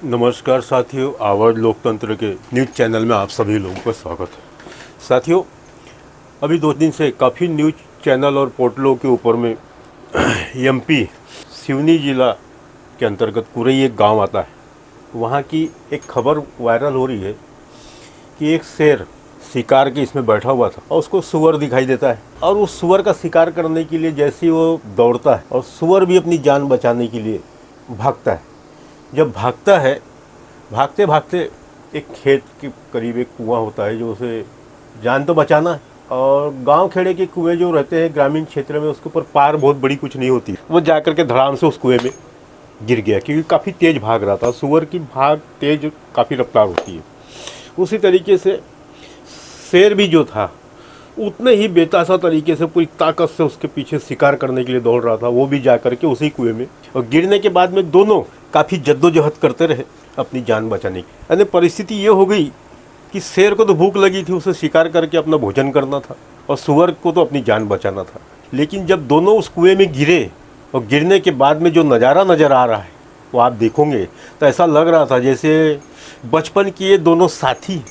नमस्कार साथियों, आवाज़ लोकतंत्र के न्यूज़ चैनल में आप सभी लोगों का स्वागत है। साथियों, अभी 2 दिन से काफ़ी न्यूज़ चैनल और पोर्टलों के ऊपर में एमपी सिवनी जिला के अंतर्गत कुरई एक गांव आता है, वहां की एक खबर वायरल हो रही है कि एक शेर शिकार के इसमें बैठा हुआ था और उसको सुअर दिखाई देता है और उस सुअर का शिकार करने के लिए जैसे ही वो दौड़ता है और सुअर भी अपनी जान बचाने के लिए भागता है। जब भागता है, भागते भागते एक खेत के करीब एक कुआं होता है जो उसे जान तो बचाना है, और गांव खेड़े के कुएं जो रहते हैं ग्रामीण क्षेत्र में, उसके ऊपर पार बहुत बड़ी कुछ नहीं होती। वो जाकर के धड़ाम से उस कुएं में गिर गया क्योंकि काफ़ी तेज़ भाग रहा था। सुअर की भाग तेज काफ़ी रफ्तार होती है। उसी तरीके से शेर भी जो था उतने ही बेतासा तरीके से पूरी ताकत से उसके पीछे शिकार करने के लिए दौड़ रहा था। वो भी जाकर के उसी कुएं में, और गिरने के बाद में दोनों काफ़ी जद्दोजहद करते रहे अपनी जान बचाने की। यानी परिस्थिति ये हो गई कि शेर को तो भूख लगी थी, उसे शिकार करके अपना भोजन करना था, और सुअर को तो अपनी जान बचाना था। लेकिन जब दोनों उस कुएं में गिरे और गिरने के बाद में जो नज़ारा नज़र आ रहा है वो आप देखोगे तो ऐसा लग रहा था जैसे बचपन के ये दोनों साथी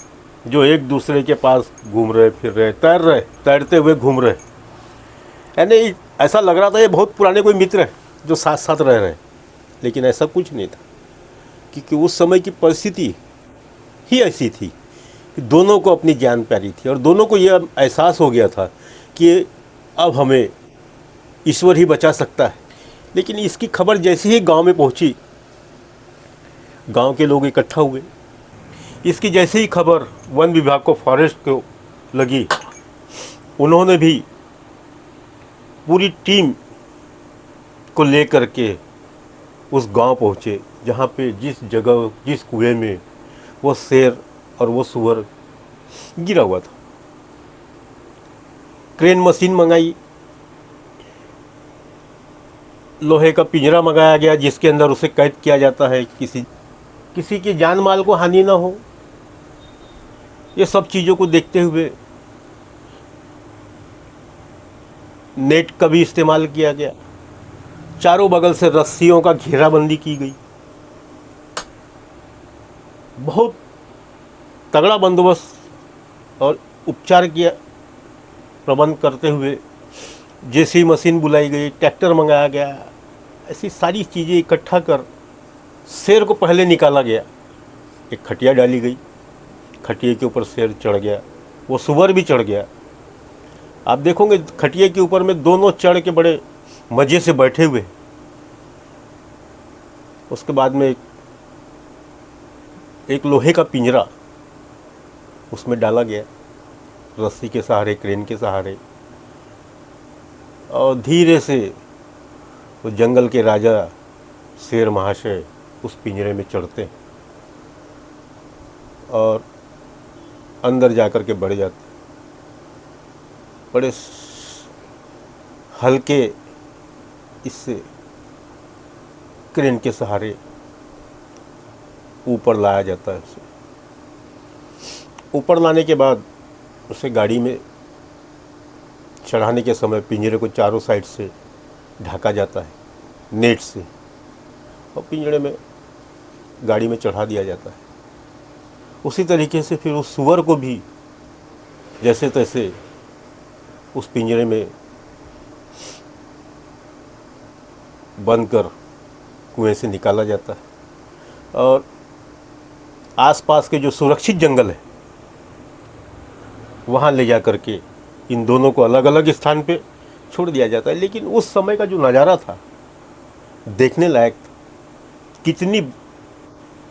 जो एक दूसरे के पास घूम रहे फिर रहे, तैरते हुए घूम रहे। यानी ऐसा लग रहा था ये बहुत पुराने कोई मित्र हैं जो साथ साथ रह रहे हैं। लेकिन ऐसा कुछ नहीं था, क्योंकि उस समय की परिस्थिति ही ऐसी थी कि दोनों को अपनी जान प्यारी थी और दोनों को यह एहसास हो गया था कि अब हमें ईश्वर ही बचा सकता है। लेकिन इसकी खबर जैसे ही गांव में पहुंची, गांव के लोग इकट्ठा हुए। इसकी जैसे ही खबर वन विभाग को, फॉरेस्ट को लगी, उन्होंने भी पूरी टीम को लेकर के उस गांव पहुँचे जहाँ पे जिस जगह, जिस कुएं में वो शेर और वो सुअर गिरा हुआ था। क्रेन मशीन मंगाई, लोहे का पिंजरा मंगाया गया जिसके अंदर उसे कैद किया जाता है, किसी की जान माल को हानि ना हो। ये सब चीज़ों को देखते हुए नेट का भी इस्तेमाल किया गया। चारों बगल से रस्सियों का घेराबंदी की गई। बहुत तगड़ा बंदोबस्त और उपचार किया प्रबंध करते हुए जेसी मशीन बुलाई गई, ट्रैक्टर मंगाया गया। ऐसी सारी चीज़ें इकट्ठा कर शेर को पहले निकाला गया। एक खटिया डाली गई, खटिया के ऊपर शेर चढ़ गया, वो सुअर भी चढ़ गया। आप देखोगे खटिया के ऊपर में दोनों चढ़ के बड़े मज़े से बैठे हुए। उसके बाद में एक लोहे का पिंजरा उसमें डाला गया, रस्सी के सहारे, क्रेन के सहारे, और धीरे से वो जंगल के राजा शेर महाशय उस पिंजरे में चढ़ते हैं और अंदर जाकर के बढ़ जाते। बड़े हल्के इससे क्रेन के सहारे ऊपर लाया जाता है। उसे ऊपर लाने के बाद उसे गाड़ी में चढ़ाने के समय पिंजरे को चारों साइड से ढका जाता है नेट से, और पिंजरे में गाड़ी में चढ़ा दिया जाता है। उसी तरीके से फिर उस सुअर को भी जैसे तैसे उस पिंजरे में बंद कर कुएं से निकाला जाता है, और आसपास के जो सुरक्षित जंगल है वहाँ ले जा कर के इन दोनों को अलग अलग स्थान पे छोड़ दिया जाता है। लेकिन उस समय का जो नज़ारा था देखने लायक था। कितनी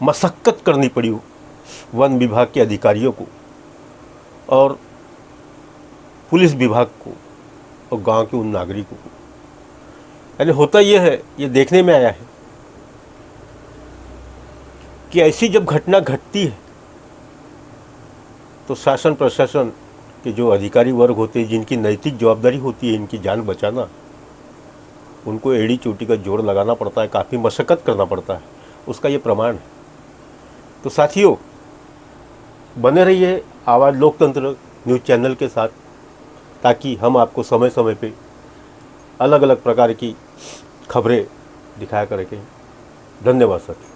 मशक्क़त करनी पड़ी वन विभाग के अधिकारियों को और पुलिस विभाग को और गांव के उन नागरिकों को। यानी होता यह है, ये देखने में आया है कि ऐसी जब घटना घटती है तो शासन प्रशासन के जो अधिकारी वर्ग होते हैं, जिनकी नैतिक जवाबदारी होती है इनकी जान बचाना, उनको एड़ी चोटी का जोड़ लगाना पड़ता है, काफ़ी मशक्क़त करना पड़ता है। उसका ये प्रमाण है। तो साथियों, बने रहिए आवाज़ लोकतंत्र न्यूज़ चैनल के साथ, ताकि हम आपको समय समय पे अलग अलग प्रकार की खबरें दिखाया करें। धन्यवाद साथियों।